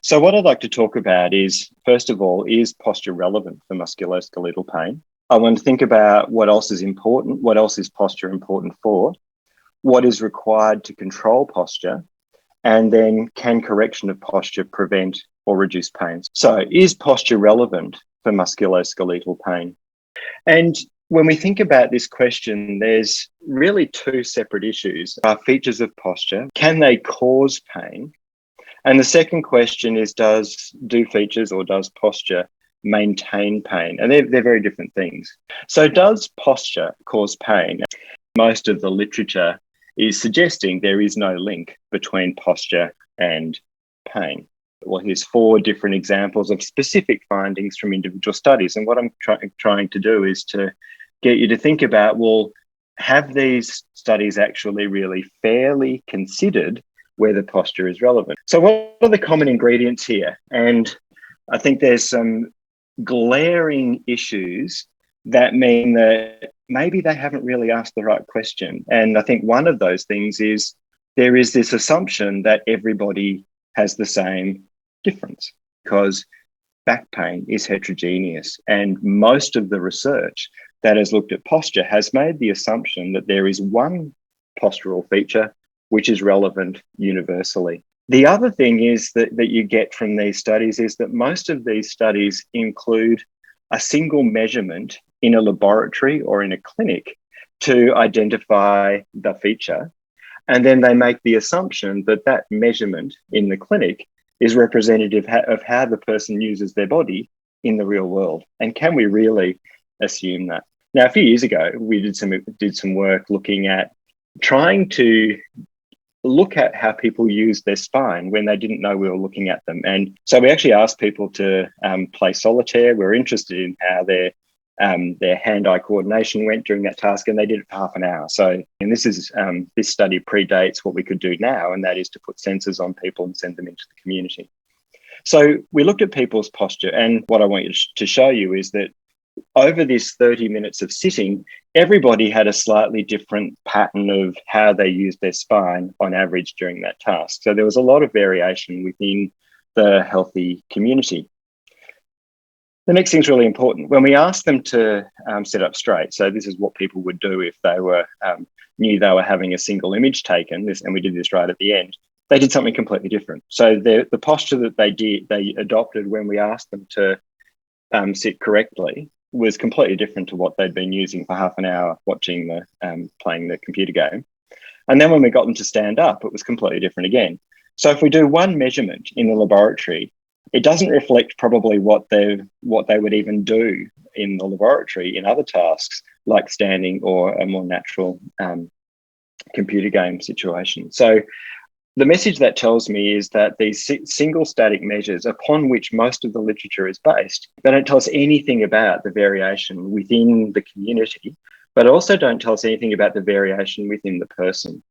So what I'd like to talk about is, first of all, is posture relevant for musculoskeletal pain? I want to think about what else is important, what else is posture important for, what is required to control posture, and then can correction of posture prevent or reduce pain? So is posture relevant for musculoskeletal pain? And when we think about this question, there's really two separate issues. Features of posture, can they cause pain? And the second question is, do features or does posture maintain pain? And they're very different things. So does posture cause pain? Most of the literature is suggesting there is no link between posture and pain. Well, here's 4 different examples of specific findings from individual studies. And what I'm trying to do is to get you to think about, well, have these studies actually really fairly considered whether posture is relevant? So what are the common ingredients here? And I think there's some glaring issues that mean that maybe they haven't really asked the right question. And I think one of those things is there is this assumption that everybody has the same difference, because back pain is heterogeneous. And most of the research that has looked at posture has made the assumption that there is one postural feature which is relevant universally. The other thing is that you get from these studies is that most of these studies include a single measurement in a laboratory or in a clinic to identify the feature. And then they make the assumption that that measurement in the clinic is representative of how the person uses their body in the real world. And can we really assume that? Now, a few years ago, we did some work looking at trying to look at how people use their spine when they didn't know we were looking at them. And so we actually asked people to play solitaire. We're interested in how their hand-eye coordination went during that task, and they did it for half an hour. So, and this study predates what we could do now, and that is to put sensors on people and send them into the community. So we looked at people's posture, and what I want you to show you is that over this 30 minutes of sitting, everybody had a slightly different pattern of how they used their spine on average during that task. So there was a lot of variation within the healthy community. The next thing is really important. When we asked them to sit up straight, so this is what people would do if they were knew they were having a single image taken, and we did this right at the end, they did something completely different. So the posture that they adopted when we asked them to sit correctly was completely different to what they'd been using for half an hour watching playing the computer game. And then when we got them to stand up, it was completely different again. So if we do one measurement in the laboratory, it doesn't reflect probably what they would even do in the laboratory in other tasks like standing or a more natural computer game situation. So the message that tells me is that these single static measures upon which most of the literature is based, they don't tell us anything about the variation within the community, but also don't tell us anything about the variation within the person.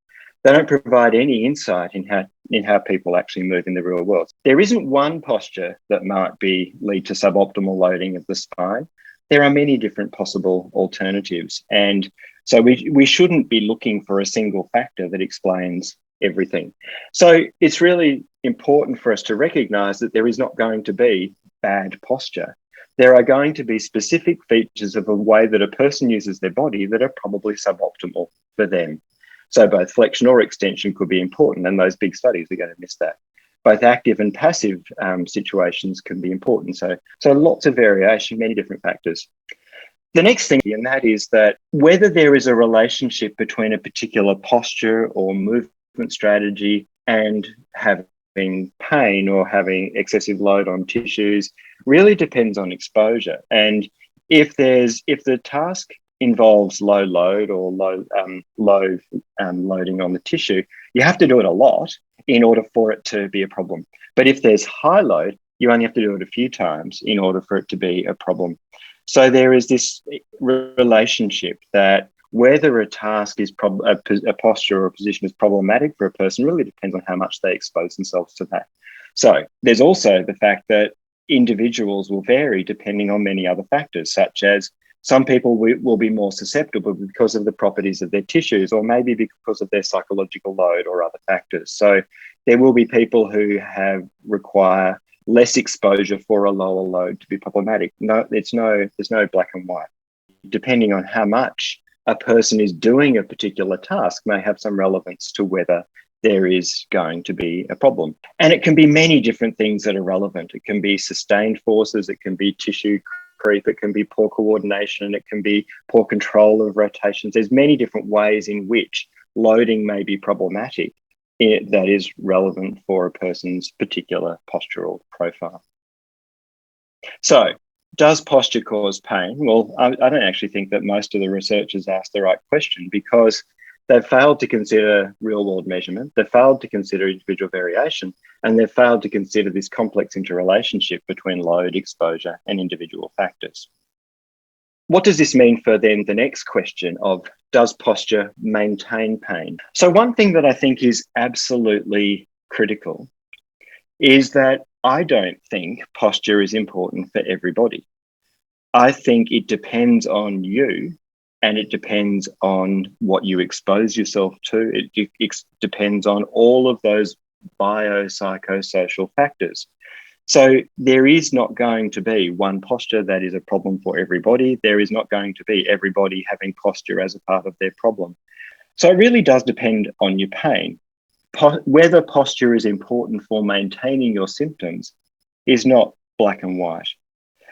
They don't provide any insight in how people actually move in the real world. There isn't one posture that might lead to suboptimal loading of the spine. There are many different possible alternatives. And so we shouldn't be looking for a single factor that explains everything. So it's really important for us to recognize that there is not going to be bad posture. There are going to be specific features of a way that a person uses their body that are probably suboptimal for them. So both flexion or extension could be important, and those big studies are going to miss that. Both active and passive situations can be important. So lots of variation, many different factors. The next thing, and that is that whether there is a relationship between a particular posture or movement strategy and having pain or having excessive load on tissues really depends on exposure. And if the task involves low load or low loading on the tissue, you have to do it a lot in order for it to be a problem. But if there's high load, you only have to do it a few times in order for it to be a problem. So there is this relationship that whether a task is a posture or a position is problematic for a person really depends on how much they expose themselves to that. So there's also the fact that individuals will vary depending on many other factors, such as some people will be more susceptible because of the properties of their tissues, or maybe because of their psychological load or other factors. So There will be people who require less exposure for a lower load to be problematic. No, there's no black and white. Depending on how much a person is doing a particular task may have some relevance to whether there is going to be a problem. And it can be many different things that are relevant. It can be sustained forces, it can be tissue creep, it can be poor coordination, it can be poor control of rotations. There's many different ways in which loading may be problematic that is relevant for a person's particular postural profile. So, does posture cause pain? Well, I don't actually think that most of the researchers asked the right question, because they've failed to consider real-world measurement, they've failed to consider individual variation, and they've failed to consider this complex interrelationship between load, exposure, and individual factors. What does this mean for then the next question of, does posture maintain pain? So one thing that I think is absolutely critical is that I don't think posture is important for everybody. I think it depends on you, and it depends on what you expose yourself to. It depends on all of those biopsychosocial factors. So there is not going to be one posture that is a problem for everybody. There is not going to be everybody having posture as a part of their problem. So it really does depend on your pain. Whether posture is important for maintaining your symptoms is not black and white.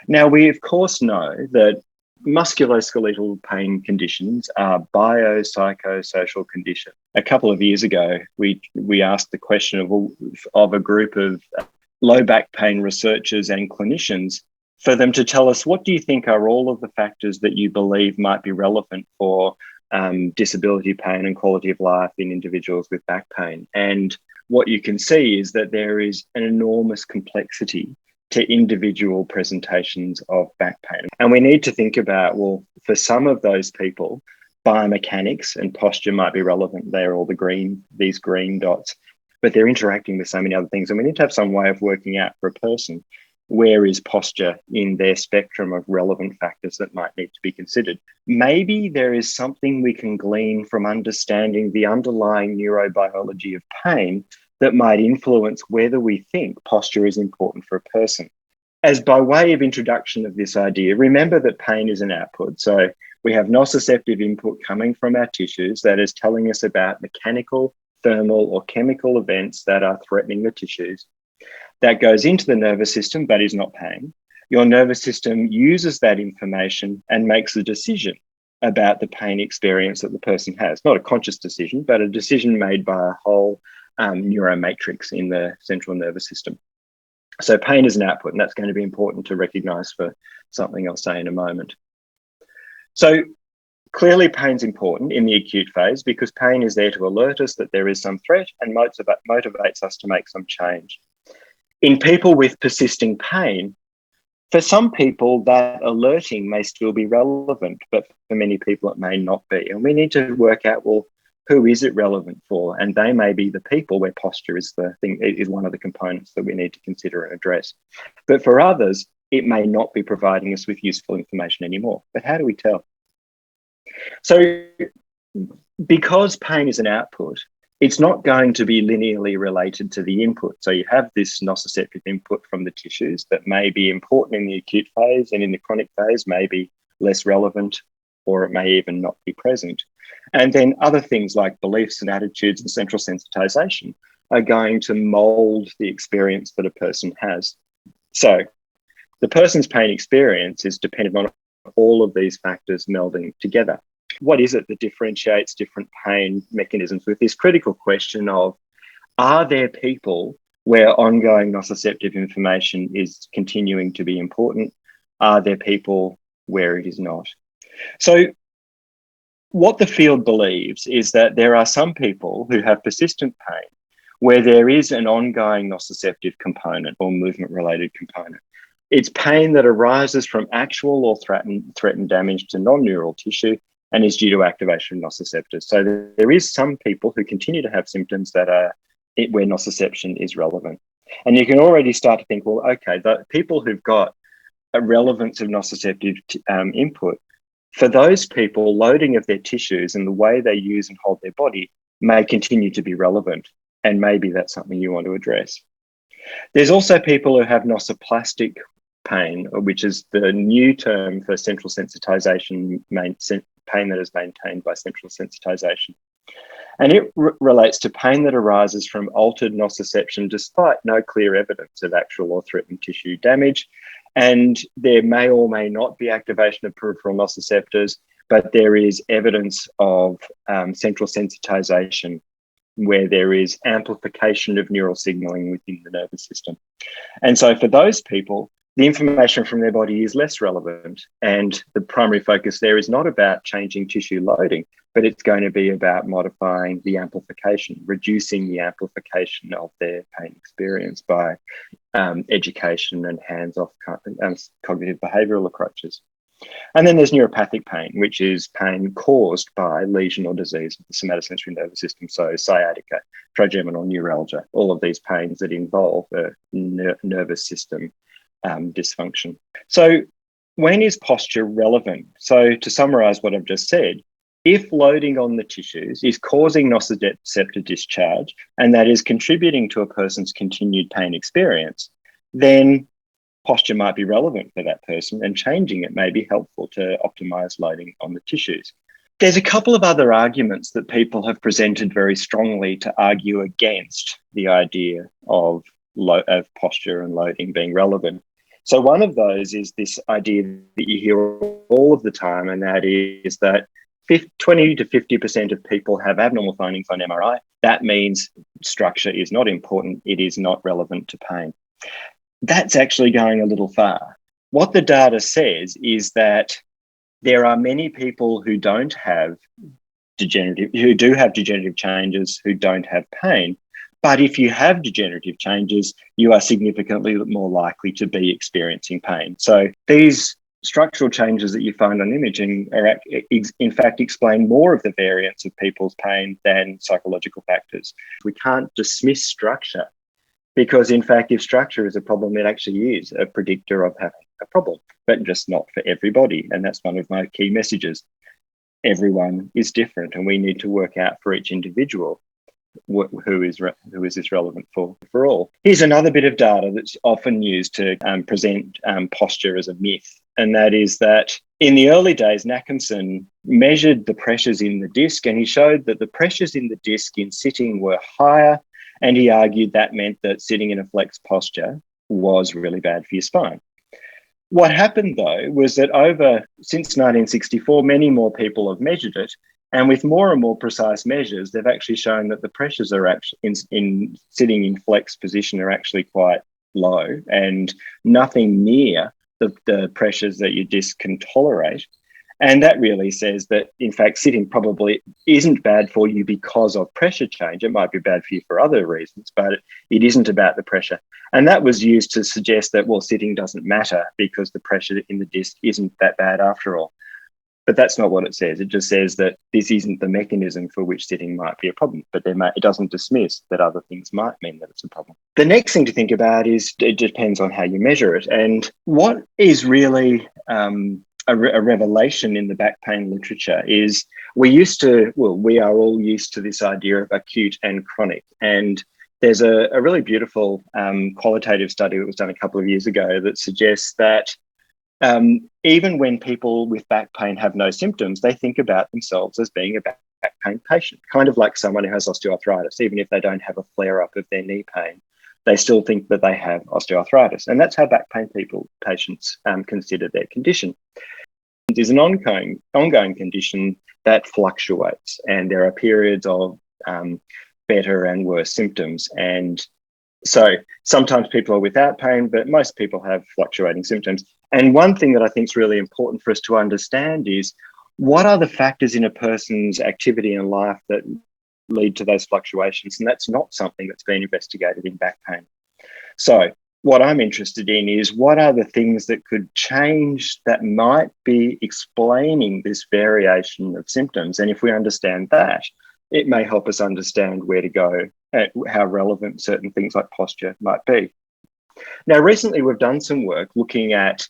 Now, we of course know that musculoskeletal pain conditions are biopsychosocial conditions. A couple of years ago, we asked the question of a group of low back pain researchers and clinicians for them to tell us, what do you think are all of the factors that you believe might be relevant for disability pain and quality of life in individuals with back pain? And what you can see is that there is an enormous complexity to individual presentations of back pain. And we need to think about, well, for some of those people, biomechanics and posture might be relevant. They're all these green dots, but they're interacting with so many other things. And we need to have some way of working out for a person, where is posture in their spectrum of relevant factors that might need to be considered. Maybe there is something we can glean from understanding the underlying neurobiology of pain that might influence whether we think posture is important for a person. As by way of introduction of this idea, remember that pain is an output. So we have nociceptive input coming from our tissues that is telling us about mechanical, thermal, or chemical events that are threatening the tissues. That goes into the nervous system, but is not pain. Your nervous system uses that information and makes a decision about the pain experience that the person has. Not a conscious decision, but a decision made by a whole neuromatrix in the central nervous system. So pain is an output, and that's going to be important to recognize for something I'll say in a moment. So clearly pain's important in the acute phase, because pain is there to alert us that there is some threat and motivates us to make some change. In people with persisting pain, for some people that alerting may still be relevant, but for many people it may not be. And we need to work out, well, who is it relevant for? And they may be the people where posture is one of the components that we need to consider and address. But for others, it may not be providing us with useful information anymore. But how do we tell? So because pain is an output, it's not going to be linearly related to the input. So you have this nociceptive input from the tissues that may be important in the acute phase, and in the chronic phase may be less relevant, or it may even not be present. And then other things like beliefs and attitudes and central sensitization are going to mold the experience that a person has. So the person's pain experience is dependent on all of these factors melding together. What is it that differentiates different pain mechanisms, with this critical question of, are there people where ongoing nociceptive information is continuing to be important? Are there people where it is not? So what the field believes is that there are some people who have persistent pain where there is an ongoing nociceptive component or movement-related component. It's pain that arises from actual or threatened damage to non-neural tissue and is due to activation of nociceptors. So there is some people who continue to have symptoms that are where nociception is relevant. And you can already start to think, well, okay, the people who've got a relevance of nociceptive input, for those people, loading of their tissues and the way they use and hold their body may continue to be relevant. And maybe that's something you want to address. There's also people who have nociplastic pain, which is the new term for central sensitization, pain that is maintained by central sensitization. And it relates to pain that arises from altered nociception despite no clear evidence of actual or threatened tissue damage. And there may or may not be activation of peripheral nociceptors, but there is evidence of central sensitization where there is amplification of neural signaling within the nervous system. And so for those people, the information from their body is less relevant. And the primary focus there is not about changing tissue loading, but it's going to be about modifying the amplification, reducing the amplification of their pain experience by education and hands-off cognitive behavioural approaches. And then there's neuropathic pain, which is pain caused by lesion or disease of the somatosensory nervous system. So sciatica, trigeminal neuralgia, all of these pains that involve a nervous system dysfunction. So when is posture relevant? So to summarize what I've just said, if loading on the tissues is causing nociceptor discharge and that is contributing to a person's continued pain experience, then posture might be relevant for that person, and changing it may be helpful to optimize loading on the tissues. There's a couple of other arguments that people have presented very strongly to argue against the idea of posture and loading being relevant. So one of those is this idea that you hear all of the time, and that is that 20 to 50% of people have abnormal findings on MRI. That means structure is not important. It is not relevant to pain. That's actually going a little far. What the data says is that there are many people who do have degenerative changes who don't have pain. But if you have degenerative changes, you are significantly more likely to be experiencing pain. So these structural changes that you find on imaging are in fact explain more of the variance of people's pain than psychological factors. We can't dismiss structure, because in fact, if structure is a problem, it actually is a predictor of having a problem, but just not for everybody. And that's one of my key messages. Everyone is different, and we need to work out for each individual who is this relevant for all. Here's another bit of data that's often used to present posture as a myth, and that is that in the early days, Nackhamson measured the pressures in the disc, and he showed that the pressures in the disc in sitting were higher, and he argued that meant that sitting in a flexed posture was really bad for your spine. What happened, though, was that since 1964, many more people have measured it. And with more and more precise measures, they've actually shown that the pressures are actually in sitting in flexed position are actually quite low, and nothing near the pressures that your disc can tolerate. And that really says that, in fact, sitting probably isn't bad for you because of pressure change. It might be bad for you for other reasons, but it isn't about the pressure. And that was used to suggest that, well, sitting doesn't matter because the pressure in the disc isn't that bad after all. But that's not what it says. It just says that this isn't the mechanism for which sitting might be a problem, but it doesn't dismiss that other things might mean that it's a problem. The next thing to think about is it depends on how you measure it. And what is really a revelation in the back pain literature is we are all used to this idea of acute and chronic. And there's a really beautiful qualitative study that was done a couple of years ago that suggests that even when people with back pain have no symptoms, they think about themselves as being a back pain patient, kind of like someone who has osteoarthritis. Even if they don't have a flare-up of their knee pain, they still think that they have osteoarthritis. And that's how back pain patients consider their condition. It is an ongoing condition that fluctuates, and there are periods of better and worse symptoms. And so sometimes people are without pain, but most people have fluctuating symptoms. And one thing that I think is really important for us to understand is what are the factors in a person's activity in life that lead to those fluctuations? And that's not something that's been investigated in back pain. So what I'm interested in is what are the things that could change that might be explaining this variation of symptoms? And if we understand that, it may help us understand where to go and how relevant certain things like posture might be. Now, recently we've done some work looking at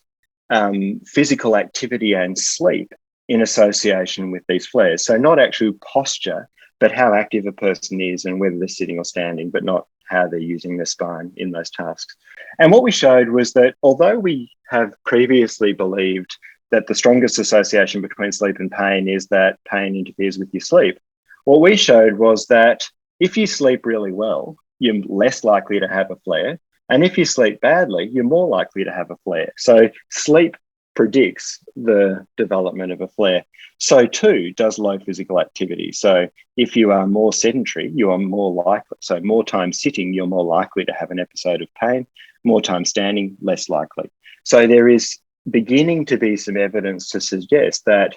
physical activity and sleep in association with these flares. So not actual posture, but how active a person is and whether they're sitting or standing, but not how they're using their spine in those tasks. And what we showed was that although we have previously believed that the strongest association between sleep and pain is that pain interferes with your sleep, what we showed was that if you sleep really well, you're less likely to have a flare. And if you sleep badly, you're more likely to have a flare. So sleep predicts the development of a flare. So too does low physical activity. So if you are more sedentary, you are more likely, so more time sitting, you're more likely to have an episode of pain, more time standing, less likely. So there is beginning to be some evidence to suggest that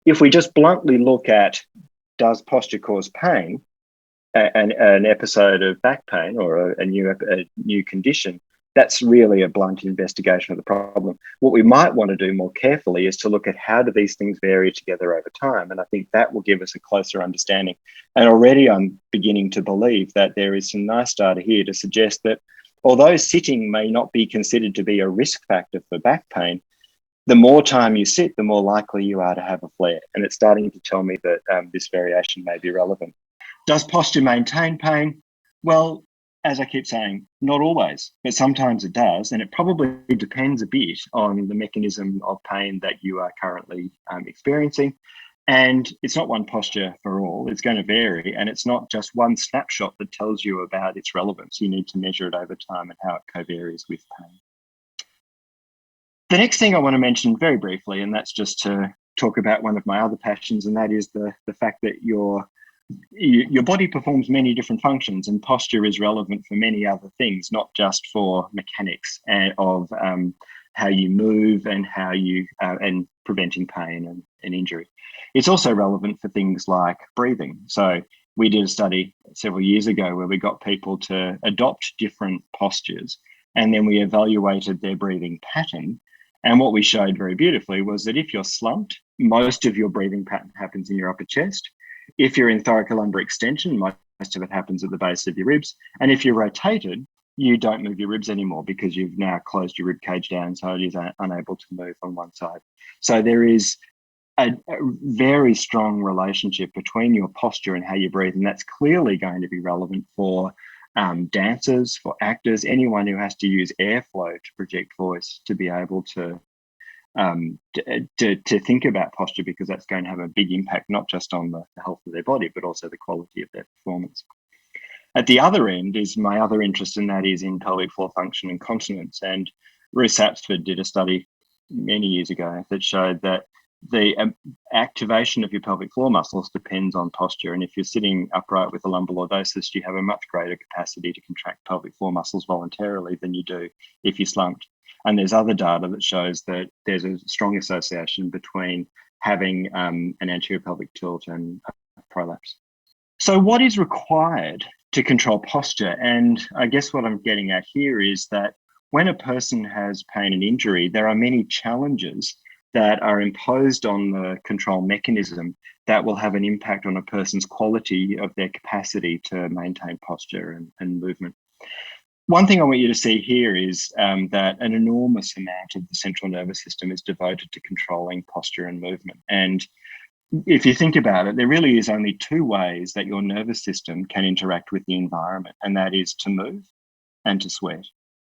if we just bluntly look at, does posture cause pain, an episode of back pain or a new condition, that's really a blunt investigation of the problem. What we might want to do more carefully is to look at how do these things vary together over time. And I think that will give us a closer understanding. And already I'm beginning to believe that there is some nice data here to suggest that although sitting may not be considered to be a risk factor for back pain, the more time you sit, the more likely you are to have a flare. And it's starting to tell me that this variation may be relevant. Does posture maintain pain? Well, as I keep saying, not always, but sometimes it does. And it probably depends a bit on the mechanism of pain that you are currently experiencing. And it's not one posture for all. It's going to vary. And it's not just one snapshot that tells you about its relevance. You need to measure it over time and how it co-varies with pain. The next thing I want to mention very briefly, and that's just to talk about one of my other passions, and that is the fact that your body performs many different functions, and posture is relevant for many other things, not just for mechanics of how you move and how you and preventing pain and injury. It's also relevant for things like breathing. So we did a study several years ago where we got people to adopt different postures, and then we evaluated their breathing pattern. And what we showed very beautifully was that if you're slumped, most of your breathing pattern happens in your upper chest. If you're in thoracolumbar extension, most of it happens at the base of your ribs. And if you're rotated, you don't move your ribs anymore because you've now closed your rib cage down, so it is unable to move on one side. So there is a very strong relationship between your posture and how you breathe. And that's clearly going to be relevant for dancers, for actors, anyone who has to use airflow to project voice to be able to think about posture, because that's going to have a big impact, not just on the health of their body, but also the quality of their performance. At the other end is my other interest, and that is in pelvic floor function and continence. And Ruth Sapsford did a study many years ago that showed that the activation of your pelvic floor muscles depends on posture. And if you're sitting upright with a lumbar lordosis, you have a much greater capacity to contract pelvic floor muscles voluntarily than you do if you're slumped. And there's other data that shows that there's a strong association between having an anterior pelvic tilt and prolapse. So what is required to control posture? And I guess what I'm getting at here is that when a person has pain and injury, there are many challenges that are imposed on the control mechanism that will have an impact on a person's quality of their capacity to maintain posture and movement. One thing I want you to see here is that an enormous amount of the central nervous system is devoted to controlling posture and movement. And if you think about it, there really is only two ways that your nervous system can interact with the environment, and that is to move and to sweat.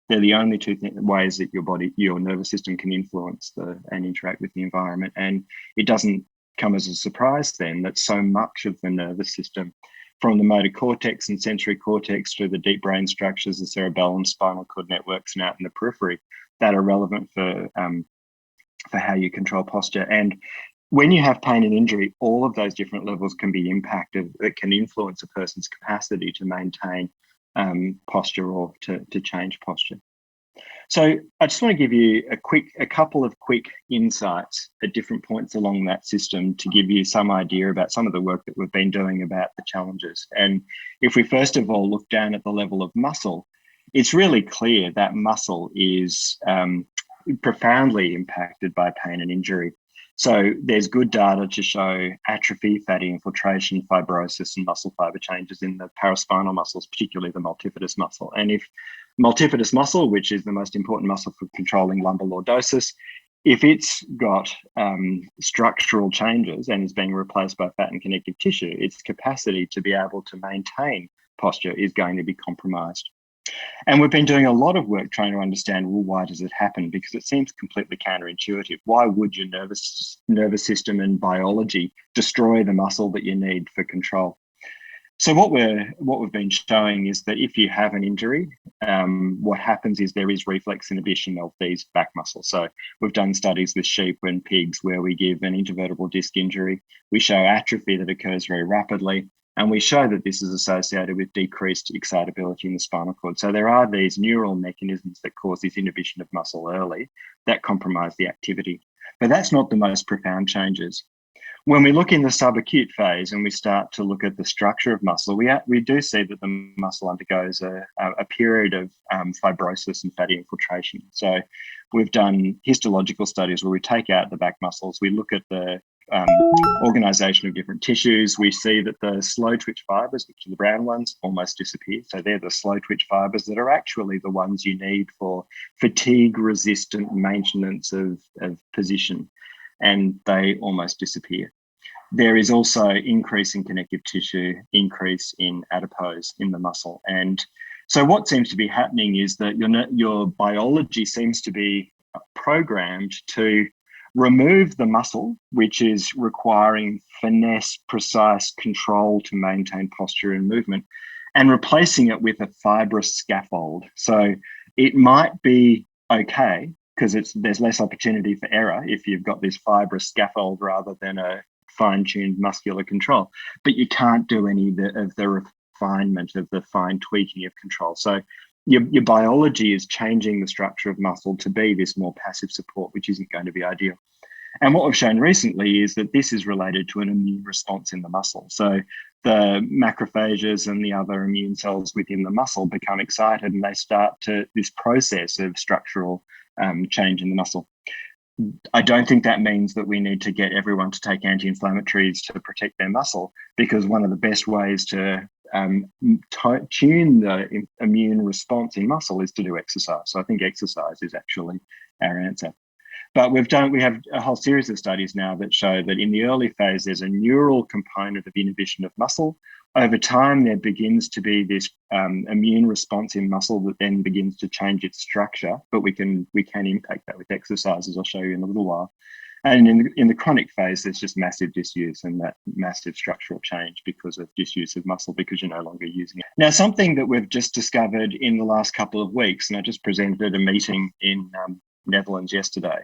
They're the only two ways that your nervous system can influence and interact with the environment. And it doesn't come as a surprise then that so much of the nervous system, from the motor cortex and sensory cortex through the deep brain structures, the cerebellum, spinal cord networks, and out in the periphery, that are relevant for how you control posture. And when you have pain and injury, all of those different levels can be impacted. That can influence a person's capacity to maintain posture or to change posture. So I just want to give you a couple of quick insights at different points along that system to give you some idea about some of the work that we've been doing about the challenges. And if we first of all look down at the level of muscle, it's really clear that muscle is profoundly impacted by pain and injury. So there's good data to show atrophy, fatty infiltration, fibrosis, and muscle fiber changes in the paraspinal muscles, particularly the multifidus muscle. And if multifidus muscle, which is the most important muscle for controlling lumbar lordosis, if it's got structural changes and is being replaced by fat and connective tissue, its capacity to be able to maintain posture is going to be compromised. And we've been doing a lot of work trying to understand, well, why does it happen? Because it seems completely counterintuitive. Why would your nervous system and biology destroy the muscle that you need for control? So what we've been showing is that if you have an injury, what happens is there is reflex inhibition of these back muscles. So we've done studies with sheep and pigs where we give an intervertebral disc injury. We show atrophy that occurs very rapidly, and we show that this is associated with decreased excitability in the spinal cord. So there are these neural mechanisms that cause this inhibition of muscle early that compromise the activity. But that's not the most profound changes. When we look in the subacute phase and we start to look at the structure of muscle, we do see that the muscle undergoes a period of fibrosis and fatty infiltration. So we've done histological studies where we take out the back muscles, we look at the organization of different tissues. We see that the slow twitch fibers, which are the brown ones, almost disappear. So they're the slow twitch fibers that are actually the ones you need for fatigue resistant maintenance of position, and they almost disappear. There is also increase in connective tissue, increase in adipose in the muscle. And so what seems to be happening is that your biology seems to be programmed to remove the muscle, which is requiring finesse, precise control to maintain posture and movement, and replacing it with a fibrous scaffold. So it might be okay because there's less opportunity for error if you've got this fibrous scaffold rather than a fine-tuned muscular control, but you can't do any of the refinement of the fine tweaking of control. So your biology is changing the structure of muscle to be this more passive support, which isn't going to be ideal. And what we've shown recently is that this is related to an immune response in the muscle. So the macrophages and the other immune cells within the muscle become excited and they start this process of structural change in the muscle. I don't think that means that we need to get everyone to take anti-inflammatories to protect their muscle, because one of the best ways to tune the immune response in muscle is to do exercise. So I think exercise is actually our answer. But we have a whole series of studies now that show that in the early phase, there's a neural component of inhibition of muscle. Over time, there begins to be this immune response in muscle that then begins to change its structure, but we can impact that with exercise, as I'll show you in a little while. And in the chronic phase, there's just massive disuse and that massive structural change because of disuse of muscle, because you're no longer using it. Now, something that we've just discovered in the last couple of weeks, and I just presented at a meeting in Netherlands yesterday,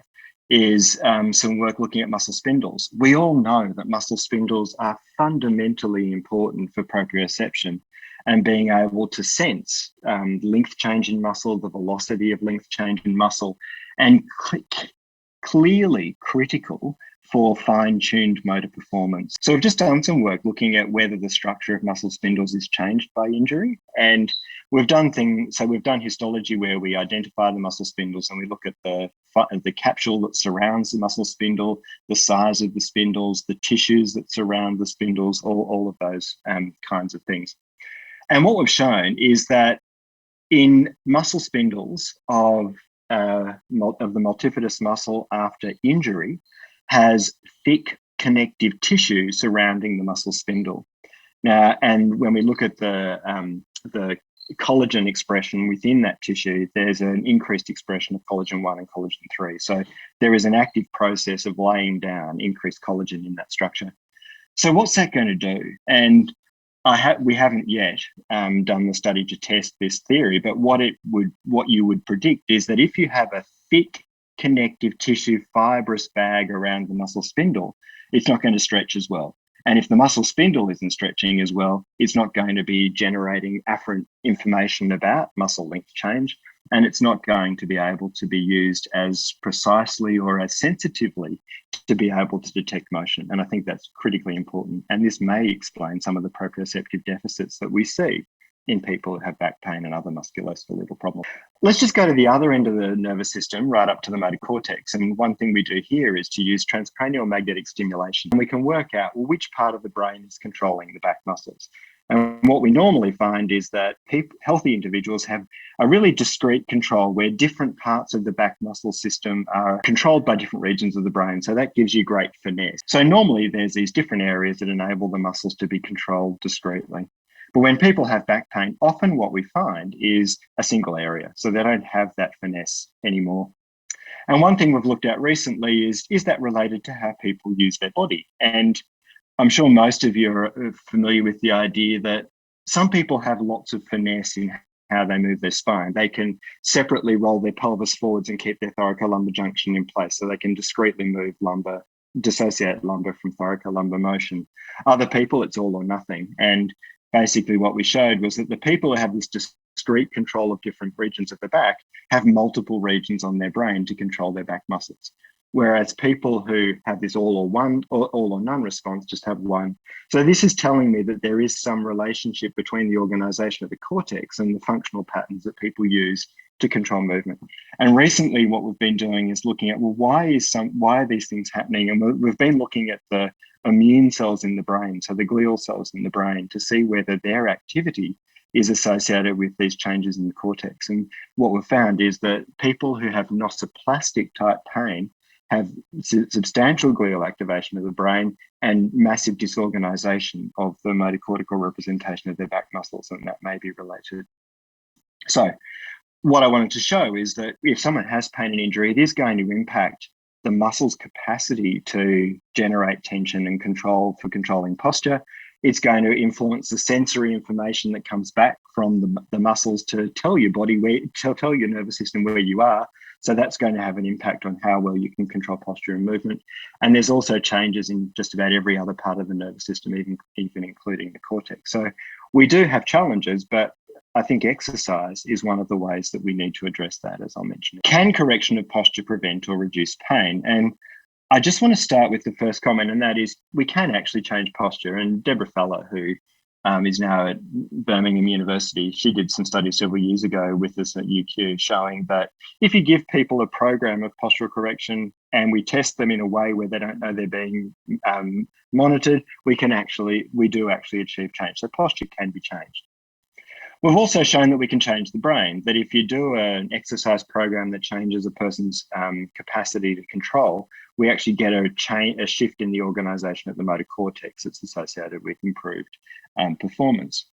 is some work looking at muscle spindles. We all know that muscle spindles are fundamentally important for proprioception and being able to sense length change in muscle, the velocity of length change in muscle, and clearly critical for fine-tuned motor performance. So we've just done some work looking at whether the structure of muscle spindles is changed by injury. And we've done histology where we identify the muscle spindles and we look at the capsule that surrounds the muscle spindle, the size of the spindles, the tissues that surround the spindles, all of those kinds of things. And what we've shown is that in muscle spindles of the multifidus muscle after injury has thick connective tissue surrounding the muscle spindle. Now, and when we look at the collagen expression within that tissue, there's an increased expression of collagen 1 and collagen 3. So there is an active process of laying down increased collagen in that structure. So what's that going to do? And we haven't yet done the study to test this theory, but what you would predict is that if you have a thick connective tissue fibrous bag around the muscle spindle, it's not going to stretch as well. And if the muscle spindle isn't stretching as well, it's not going to be generating afferent information about muscle length change, and it's not going to be able to be used as precisely or as sensitively to be able to detect motion. And I think that's critically important. And this may explain some of the proprioceptive deficits that we see in people who have back pain and other musculoskeletal problems. Let's just go to the other end of the nervous system, right up to the motor cortex. And one thing we do here is to use transcranial magnetic stimulation. And we can work out, well, which part of the brain is controlling the back muscles. And what we normally find is that healthy individuals have a really discrete control where different parts of the back muscle system are controlled by different regions of the brain. So that gives you great finesse. So normally there's these different areas that enable the muscles to be controlled discretely. But when people have back pain, often what we find is a single area. So they don't have that finesse anymore. And one thing we've looked at recently is that related to how people use their body? And I'm sure most of you are familiar with the idea that some people have lots of finesse in how they move their spine. They can separately roll their pelvis forwards and keep their thoracolumbar junction in place, so they can discretely move lumbar, dissociate lumbar from thoracolumbar motion. Other people, it's all or nothing. And basically what we showed was that the people who have this discrete control of different regions of the back have multiple regions on their brain to control their back muscles. Whereas people who have this all or none response just have one. So this is telling me that there is some relationship between the organization of the cortex and the functional patterns that people use to control movement. And recently what we've been doing is looking at, well, why are these things happening? And we've been looking at the immune cells in the brain, so the glial cells in the brain, to see whether their activity is associated with these changes in the cortex. And what we've found is that people who have nociplastic type pain have substantial glial activation of the brain and massive disorganization of the motor cortical representation of their back muscles, and that may be related. So what I wanted to show is that if someone has pain and injury, it is going to impact the muscle's capacity to generate tension and control for controlling posture. It's going to influence the sensory information that comes back from the muscles to tell your body tell your nervous system where you are. So that's going to have an impact on how well you can control posture and movement. And there's also changes in just about every other part of the nervous system, even including the cortex. So we do have challenges, but I think exercise is one of the ways that we need to address that, as I mentioned. Can correction of posture prevent or reduce pain? And I just want to start with the first comment, and that is we can actually change posture. And Deborah Feller, who is now at Birmingham University, she did some studies several years ago with us at UQ showing that if you give people a program of postural correction and we test them in a way where they don't know they're being monitored, we do actually achieve change. So posture can be changed. We've also shown that we can change the brain, that if you do an exercise program that changes a person's capacity to control, we actually get a shift in the organization of the motor cortex that's associated with improved performance.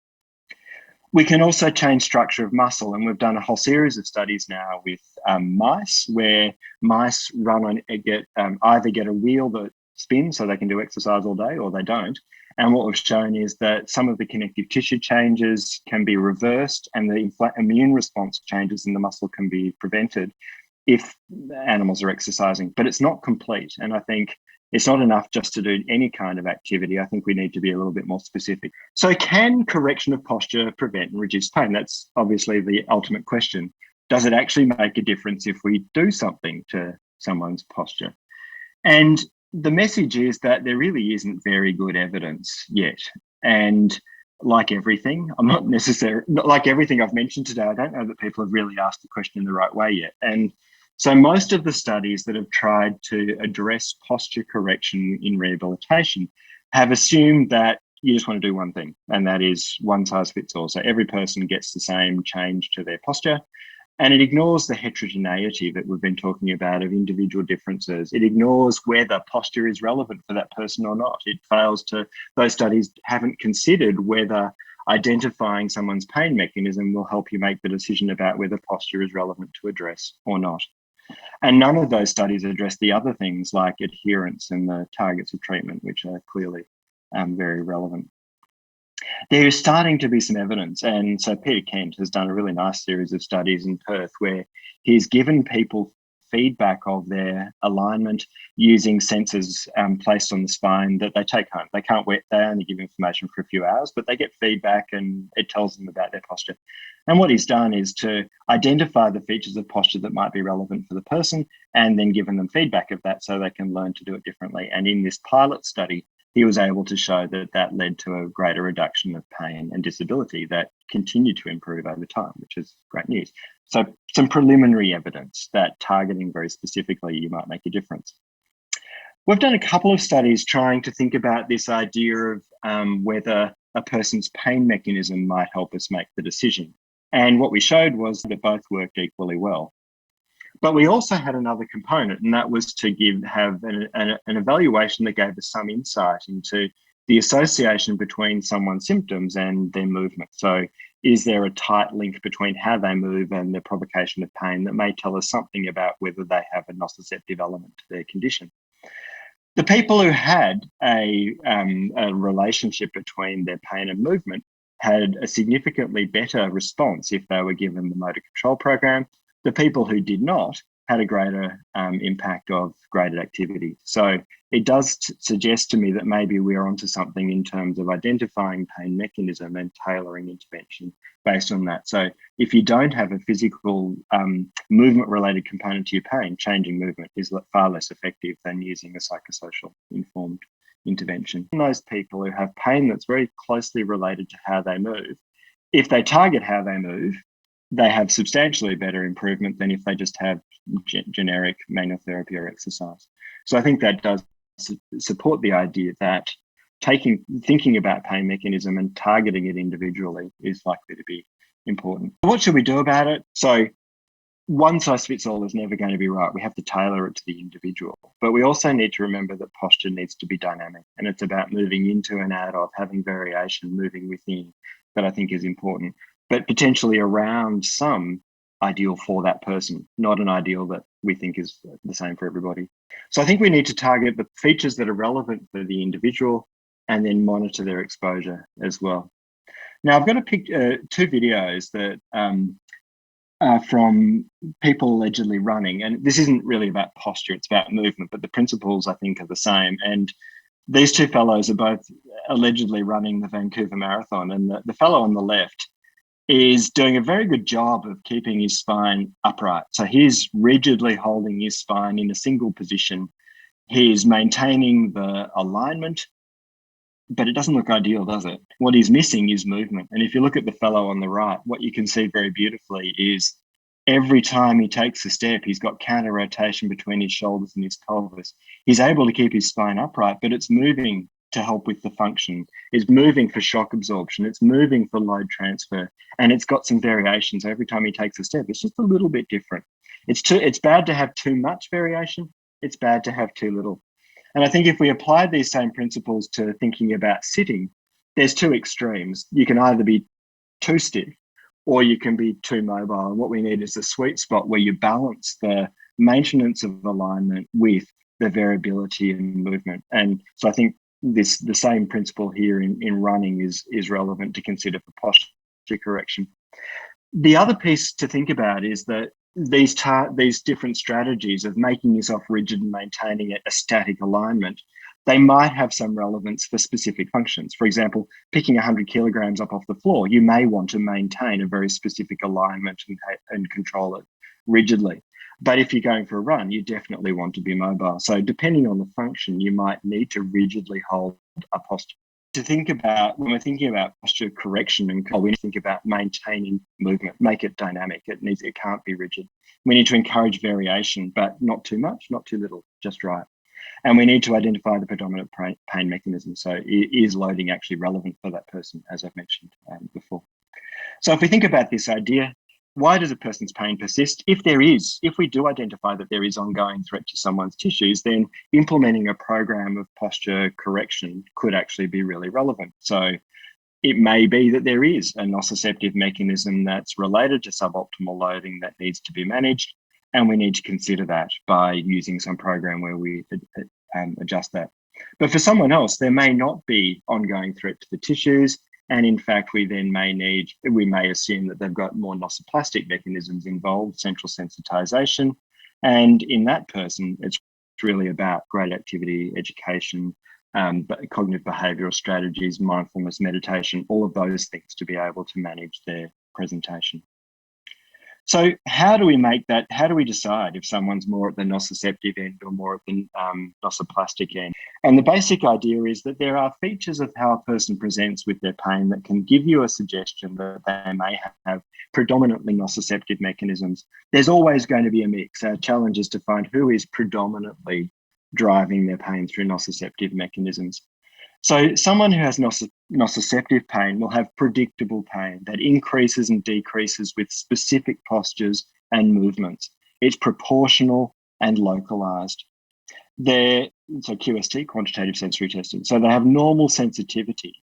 We can also change structure of muscle, and we've done a whole series of studies now with mice, where mice either get a wheel that spins so they can do exercise all day, or they don't. And what we've shown is that some of the connective tissue changes can be reversed and the immune response changes in the muscle can be prevented if animals are exercising, but it's not complete. And I think it's not enough just to do any kind of activity. I think we need to be a little bit more specific. So can correction of posture prevent and reduce pain? That's obviously the ultimate question. Does it actually make a difference if we do something to someone's posture? And the message is that there really isn't very good evidence yet. And like everything, like everything I've mentioned today, I don't know that people have really asked the question in the right way yet. And so most of the studies that have tried to address posture correction in rehabilitation have assumed that you just want to do one thing, and that is one size fits all. So every person gets the same change to their posture. And it ignores the heterogeneity that we've been talking about of individual differences. It ignores whether posture is relevant for that person or not. Those studies haven't considered whether identifying someone's pain mechanism will help you make the decision about whether posture is relevant to address or not. And none of those studies address the other things like adherence and the targets of treatment, which are clearly very relevant. There is starting to be some evidence, and so Peter Kent has done a really nice series of studies in Perth where he's given people feedback of their alignment using sensors placed on the spine that they take home. They only give information for a few hours, but they get feedback and it tells them about their posture. And what he's done is to identify the features of posture that might be relevant for the person and then given them feedback of that so they can learn to do it differently. And in this pilot study, he was able to show that led to a greater reduction of pain and disability that continued to improve over time, which is great news. So some preliminary evidence that targeting very specifically, you might make a difference. We've done a couple of studies trying to think about this idea of whether a person's pain mechanism might help us make the decision. And what we showed was that both worked equally well. But we also had another component, and that was to have an evaluation that gave us some insight into the association between someone's symptoms and their movement. So is there a tight link between how they move and the provocation of pain that may tell us something about whether they have a nociceptive element to their condition? The people who had a relationship between their pain and movement had a significantly better response if they were given the motor control program. The people who did not had a greater impact of graded activity. So it does suggest to me that maybe we're onto something in terms of identifying pain mechanism and tailoring intervention based on that. So if you don't have a physical movement-related component to your pain, changing movement is far less effective than using a psychosocial informed intervention. Those people who have pain that's very closely related to how they move, if they target how they move, they have substantially better improvement than if they just have generic manual therapy or exercise. So I think that does support the idea that thinking about pain mechanism and targeting it individually is likely to be important. What should we do about it? So one size fits all is never going to be right. We have to tailor it to the individual. But we also need to remember that posture needs to be dynamic, and it's about moving into and out of, having variation, moving within, that I think is important, but potentially around some ideal for that person, not an ideal that we think is the same for everybody. So I think we need to target the features that are relevant for the individual and then monitor their exposure as well. Now, I've got to pick two videos that are from people allegedly running, and this isn't really about posture, it's about movement, but the principles I think are the same. And these two fellows are both allegedly running the Vancouver Marathon, and the fellow on the left is doing a very good job of keeping his spine upright. So he's rigidly holding his spine in a single position. He's maintaining the alignment, but it doesn't look ideal, does it? What he's missing is movement. And if you look at the fellow on the right, what you can see very beautifully is every time he takes a step, he's got counter rotation between his shoulders and his pelvis. He's able to keep his spine upright, but it's moving to help with the function. It's moving for shock absorption. It's moving for load transfer. And it's got some variations. Every time he takes a step, it's just a little bit different. It's bad to have too much variation. It's bad to have too little. And I think if we apply these same principles to thinking about sitting, there's two extremes. You can either be too stiff or you can be too mobile. And what we need is a sweet spot where you balance the maintenance of alignment with the variability in movement. And so I think the same principle here in running is relevant to consider for posture correction. The other piece to think about is that these different strategies of making yourself rigid and maintaining a static alignment, they might have some relevance for specific functions. For example, picking 100 kilograms up off the floor, you may want to maintain a very specific alignment and control it rigidly. But if you're going for a run, you definitely want to be mobile. So depending on the function, you might need to rigidly hold a posture. To think about, when we're thinking about posture correction and we need to think about maintaining movement, make it dynamic. It can't be rigid. We need to encourage variation, but not too much, not too little, just right. And we need to identify the predominant pain mechanism. So is loading actually relevant for that person, as I've mentioned before? So if we think about this idea, why does a person's pain persist? If we do identify that there is ongoing threat to someone's tissues, then implementing a program of posture correction could actually be really relevant. So it may be that there is a nociceptive mechanism that's related to suboptimal loading that needs to be managed, and we need to consider that by using some program where we adjust that. But for someone else, there may not be ongoing threat to the tissues. And in fact, we may assume that they've got more nociplastic mechanisms involved, central sensitization. And in that person, it's really about great activity, education, cognitive behavioral strategies, mindfulness, meditation, all of those things to be able to manage their presentation. So how do we make that? How do we decide if someone's more at the nociceptive end or more at the nociplastic end? And the basic idea is that there are features of how a person presents with their pain that can give you a suggestion that they may have predominantly nociceptive mechanisms. There's always going to be a mix. Our challenge is to find who is predominantly driving their pain through nociceptive mechanisms. So someone who has nociceptive pain will have predictable pain that increases and decreases with specific postures and movements. It's proportional and localized. So QST, quantitative sensory testing. So they have normal sensitivity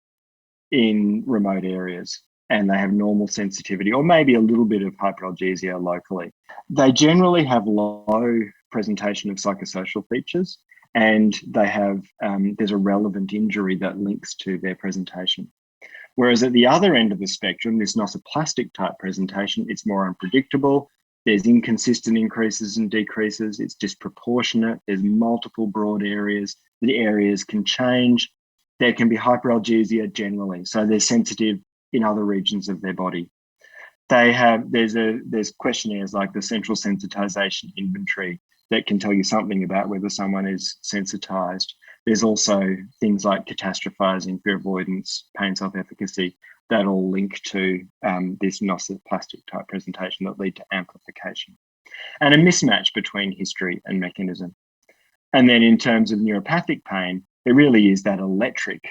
in remote areas, and they have normal sensitivity or maybe a little bit of hyperalgesia locally. They generally have low presentation of psychosocial features, and they have there's a relevant injury that links to their presentation. Whereas at the other end of the spectrum, this nociplastic type presentation, it's more unpredictable. There's inconsistent increases and decreases. It's disproportionate. There's multiple broad areas. The areas can change. There can be hyperalgesia generally. So they're sensitive in other regions of their body. There's questionnaires like the central sensitization inventory that can tell you something about whether someone is sensitized. There's also things like catastrophizing, fear avoidance, pain self-efficacy that all link to this nociplastic type presentation that lead to amplification and a mismatch between history and mechanism. And then in terms of neuropathic pain, it really is that electric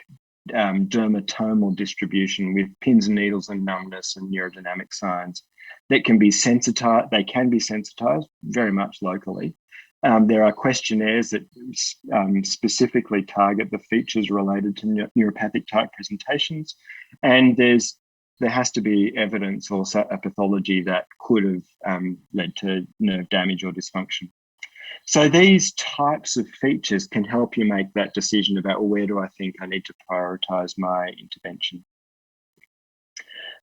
dermatomal distribution with pins and needles and numbness and neurodynamic signs that can be sensitized. They can be sensitized very much locally. There are questionnaires that specifically target the features related to neuropathic type presentations, and there has to be evidence or a pathology that could have led to nerve damage or dysfunction. So these types of features can help you make that decision about, well, where do I think I need to prioritize my intervention?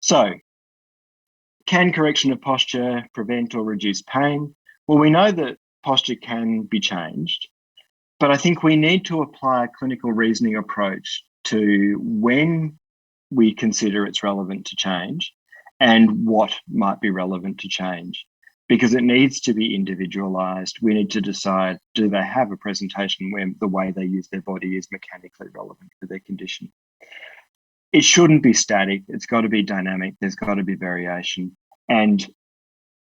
So can correction of posture prevent or reduce pain? Well, we know that posture can be changed, but I think we need to apply a clinical reasoning approach to when we consider it's relevant to change and what might be relevant to change, because it needs to be individualized. We need to decide, do they have a presentation where the way they use their body is mechanically relevant for their condition? It shouldn't be static. It's got to be dynamic. There's got to be variation. And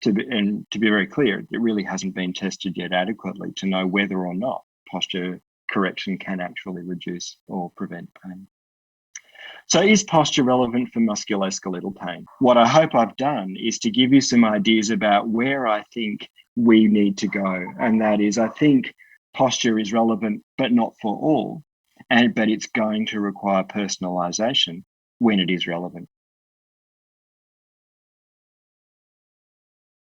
to be very clear, it really hasn't been tested yet adequately to know whether or not posture correction can actually reduce or prevent pain. So is posture relevant for musculoskeletal pain? What I hope I've done is to give you some ideas about where I think we need to go. And that is, I think posture is relevant, but not for all. But it's going to require personalization when it is relevant.